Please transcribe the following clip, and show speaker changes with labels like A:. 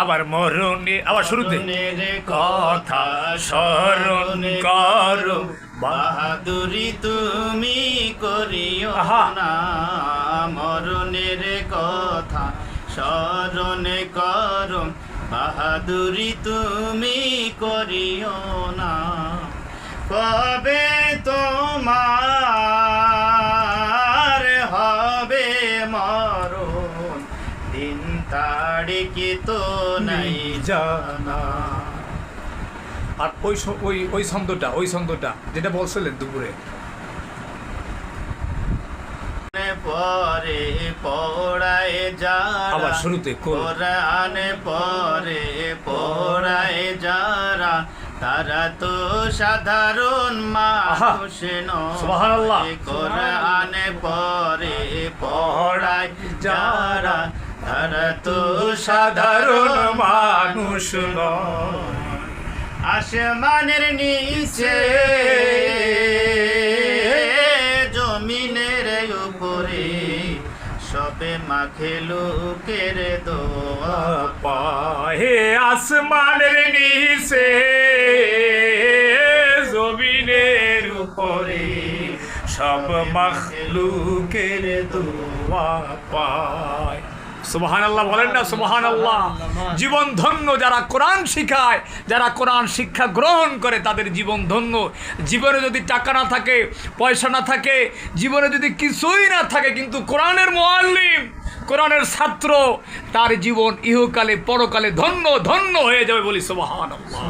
A: আবার মরণে, আবার শুরুতে কথা স্মরণ করো,
B: বাহাদুরি তুমি করিও না, মরণের কথা স্মরণ করো, বাহাদুরি তুমি করিও না। কবে তোমার হবে মরণ, দিন তারিখ তো নাই জানা।
A: আর ওই ছন্দটা যেটা বলছিলেন দুপুরে,
B: পরে পড়ায় যারা,
A: আবার শুরুতে
B: কোরআন পরে পড়ায় যারা, তারা তো সাধারণ মানুষ
A: সুবহানাল্লাহ।
B: নয়। কোরআন পরে পড়ায় যারা, তারা তো সাধারণ মানুষ নয়। আসমানের নিচে জমিনের উপরে, সবে মাখে লোকের দোয়া
A: হে আসমানের নিচে জমিনের উপরে, সব মাখলুকের দোয়া পায়। সুবহানাল্লাহ বলেন না, সুবহানাল্লাহ। জীবন ধন্য যারা কোরআন শিখায়, যারা কোরআন শিক্ষা গ্রহণ করে, তাদের জীবন ধন্য। জীবনে যদি টাকা না থাকে, পয়সা না থাকে, জীবনে যদি কিছুই না থাকে, কিন্তু কোরআনের মুআল্লিম, কোরআনের ছাত্র, তার জীবন ইহকালে পরকালে ধন্য ধন্য হয়ে যাবে বলি সুবহানাল্লাহ।